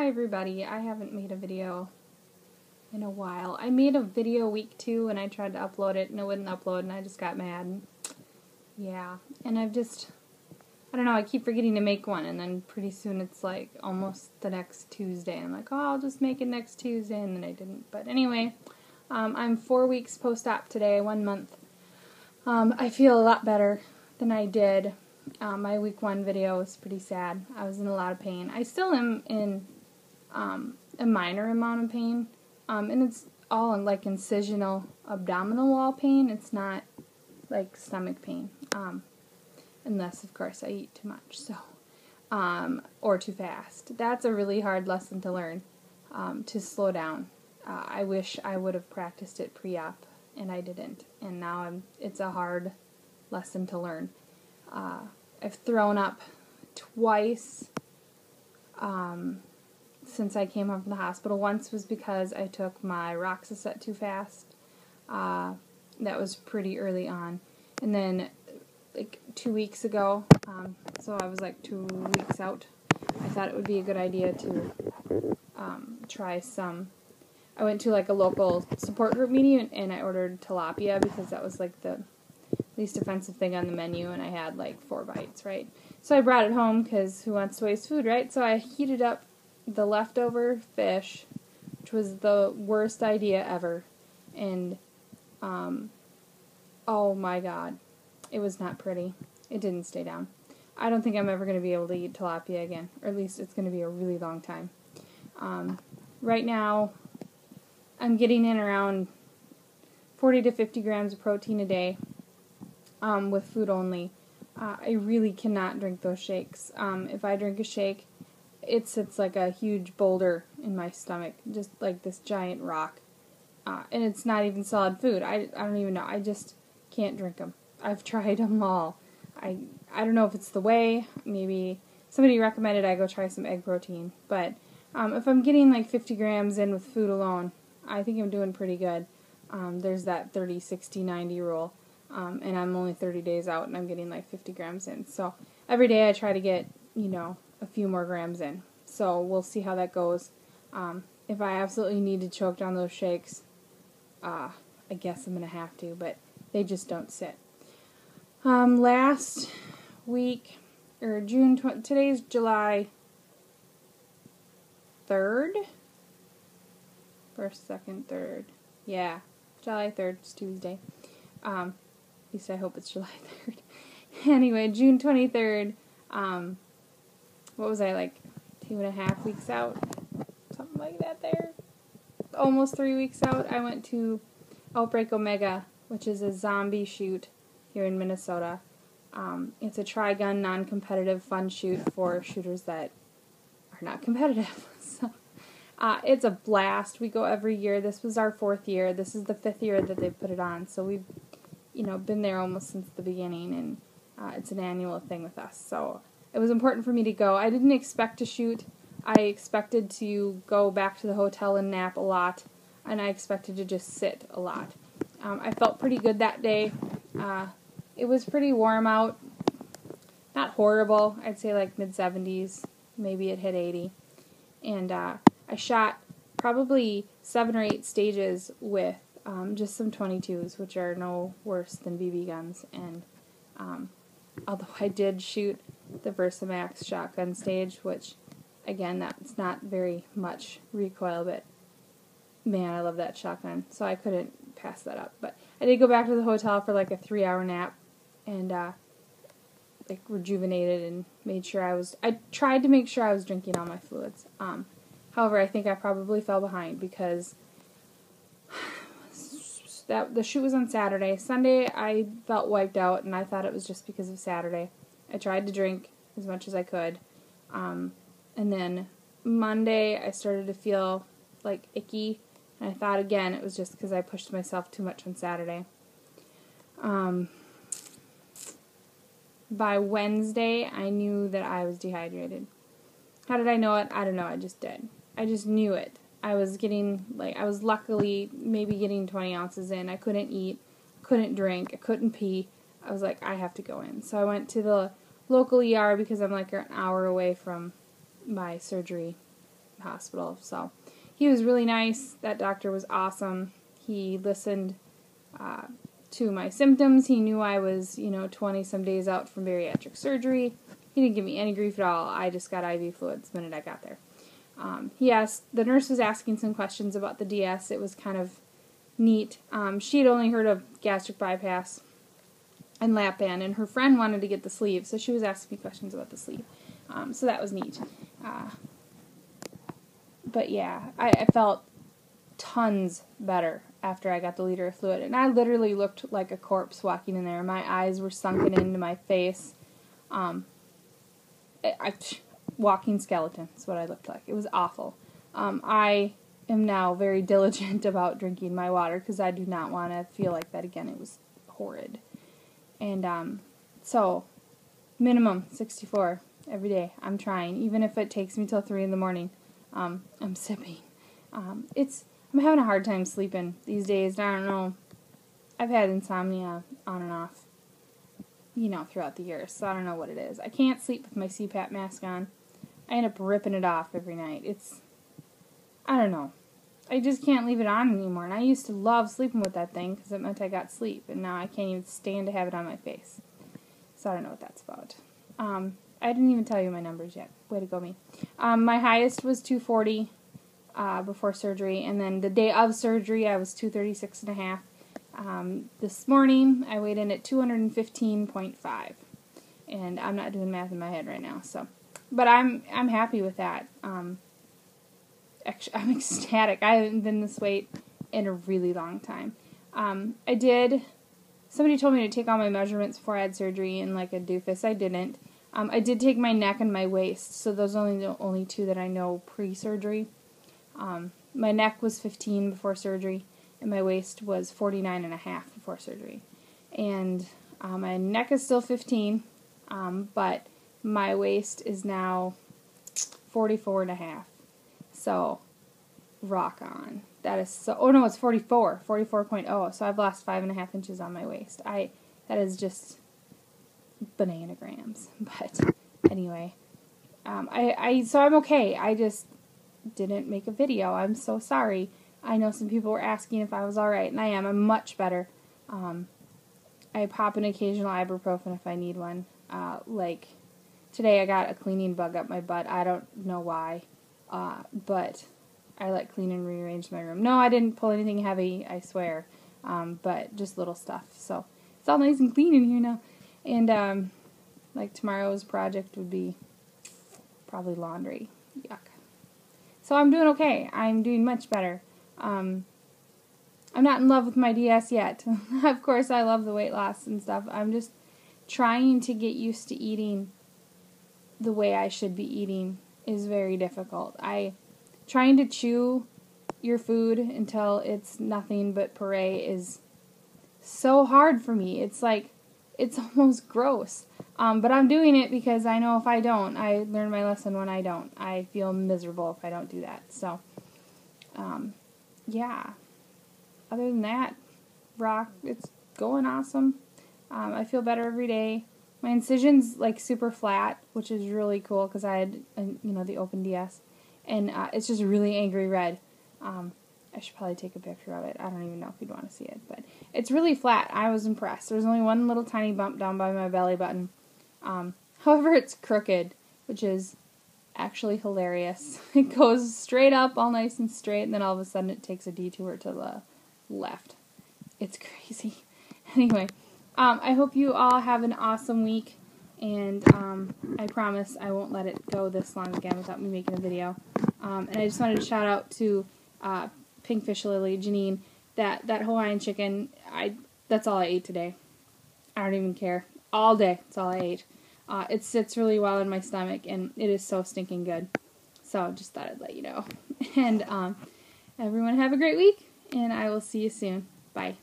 Hi everybody, I haven't made a video in a while. I made a video week 2 and I tried to upload it and it wouldn't upload and I just got mad. Yeah, and I don't know, I keep forgetting to make one and then pretty soon it's like almost the next Tuesday. I'm like, oh, I'll just make it next Tuesday, and then I didn't. But anyway, I'm 4 weeks post-op today, 1 month. I feel a lot better than I did. My week 1 video was pretty sad. I was in a lot of pain. I still am in a minor amount of pain, and it's all in like incisional abdominal wall pain. It's not like stomach pain, unless of course I eat too much, so or too fast. That's a really hard lesson to learn, to slow down. I wish I would have practiced it pre-op, and I didn't, and now it's a hard lesson to learn. I've thrown up twice since I came home from the hospital. Once was because I took my Roxaset too fast. That was pretty early on. And then, like 2 weeks ago, so I was like 2 weeks out, I thought it would be a good idea to try some. I went to like a local support group meeting and I ordered tilapia because that was like the least offensive thing on the menu, and I had like 4 bites, right? So I brought it home because who wants to waste food, right? So I heated up the leftover fish, which was the worst idea ever, and oh my god, it was not pretty. It didn't stay down. I don't think I'm ever going to be able to eat tilapia again, or at least it's going to be a really long time. Right now, I'm getting in around 40 to 50 grams of protein a day. With food only. I really cannot drink those shakes. If I drink a shake, it sits like a huge boulder in my stomach, just like this giant rock. And it's not even solid food. I don't even know. I just can't drink them. I've tried them all. I don't know if it's the way. Maybe somebody recommended I go try some egg protein. But if I'm getting like 50 grams in with food alone, I think I'm doing pretty good. There's that 30, 60, 90 rule. And I'm only 30 days out, and I'm getting like 50 grams in. So every day I try to get, a few more grams in. So we'll see how that goes. If I absolutely need to choke down those shakes, I guess I'm going to have to, but they just don't sit. Last week, or today's July 3rd? 1st, 2nd, 3rd. Yeah, July 3rd, it's Tuesday. At least I hope it's July 3rd. Anyway, June 23rd, what was I, like 2.5 weeks out? Something like that there. Almost 3 weeks out, I went to Outbreak Omega, which is a zombie shoot here in Minnesota. It's a tri-gun, non-competitive, fun shoot for shooters that are not competitive. So, it's a blast. We go every year. This was our 4th year. This is the 5th year that they've put it on. So we've been there almost since the beginning, and it's an annual thing with us. So it was important for me to go. I didn't expect to shoot. I expected to go back to the hotel and nap a lot, and I expected to just sit a lot. I felt pretty good that day. It was pretty warm out. Not horrible. I'd say like mid-70s. Maybe it hit 80. And I shot probably 7 or 8 stages with just some 22s, which are no worse than BB guns. And although I did shoot the Versamax shotgun stage, which, again, that's not very much recoil, but man, I love that shotgun, so I couldn't pass that up. But I did go back to the hotel for like a 3-hour nap, and like rejuvenated and made sure I tried to make sure I was drinking all my fluids. However, I think I probably fell behind because the shoot was on Saturday. Sunday, I felt wiped out, and I thought it was just because of Saturday. I tried to drink as much as I could. And then Monday, I started to feel like icky, and I thought again it was just because I pushed myself too much on Saturday. By Wednesday, I knew that I was dehydrated. How did I know it? I don't know. I just did. I just knew it. I was luckily maybe getting 20 ounces in. I couldn't eat, couldn't drink, I couldn't pee. I was like, I have to go in. So I went to the local ER because I'm like an hour away from my surgery hospital. So he was really nice. That doctor was awesome. He listened to my symptoms. He knew I was, 20-some days out from bariatric surgery. He didn't give me any grief at all. I just got IV fluids the minute I got there. The nurse was asking some questions about the DS. It was kind of neat. She had only heard of gastric bypass and lap band, and her friend wanted to get the sleeve, so she was asking me questions about the sleeve. So that was neat. But yeah, I felt tons better after I got the liter of fluid, and I literally looked like a corpse walking in there. My eyes were sunken into my face. Walking skeleton is what I looked like. It was awful. I am now very diligent about drinking my water because I do not want to feel like that again. It was horrid. And so minimum 64 every day. I'm trying, even if it takes me till 3 in the morning. I'm sipping. I'm having a hard time sleeping these days. I don't know. I've had insomnia on and off, throughout the years, so I don't know what it is. I can't sleep with my CPAP mask on. I end up ripping it off every night. I don't know. I just can't leave it on anymore, and I used to love sleeping with that thing because it meant I got sleep, and now I can't even stand to have it on my face. So I don't know what that's about. I didn't even tell you my numbers yet. Way to go me. My highest was 240 before surgery, and then the day of surgery I was 236.5. This morning I weighed in at 215.5, and I'm not doing math in my head right now, but I'm happy with that. Actually, I'm ecstatic. I haven't been this weight in a really long time. Somebody told me to take all my measurements before I had surgery, and like a doofus, I didn't. I did take my neck and my waist, so those are the only two that I know pre-surgery. My neck was 15 before surgery, and my waist was 49.5 before surgery. And my neck is still 15, but my waist is now 44.5. So, rock on. That is so, oh no, it's 44.0, so I've lost 5.5 inches on my waist. That is just bananagrams. But anyway, so I'm okay. I just didn't make a video. I'm so sorry. I know some people were asking if I was alright, and I am. I'm much better. I pop an occasional ibuprofen if I need one. Like, today I got a cleaning bug up my butt. I don't know why, but I clean and rearrange my room. No, I didn't pull anything heavy, I swear, but just little stuff. So, it's all nice and clean in here now. And, tomorrow's project would be probably laundry. Yuck. So I'm doing okay. I'm doing much better. I'm not in love with my DS yet. Of course, I love the weight loss and stuff. I'm just trying to get used to eating the way I should be eating is very difficult. Trying to chew your food until it's nothing but puree is so hard for me. It's almost gross. But I'm doing it because I know if I don't, I learn my lesson when I don't. I feel miserable if I don't do that. So, yeah. Other than that, it's going awesome. I feel better every day. My incision's super flat, which is really cool because I had, the open DS. And it's just really angry red. I should probably take a picture of it. I don't even know if you'd want to see it. But it's really flat. I was impressed. There's only one little tiny bump down by my belly button. However, it's crooked, which is actually hilarious. It goes straight up, all nice and straight, and then all of a sudden it takes a detour to the left. It's crazy. Anyway, I hope you all have an awesome week, and I promise I won't let it go this long again without me making a video. And I just wanted to shout out to Pinkfish Lily, Janine, that Hawaiian chicken, that's all I ate today. I don't even care. All day, that's all I ate. It sits really well in my stomach, and it is so stinking good. So, just thought I'd let you know. And everyone have a great week, and I will see you soon. Bye.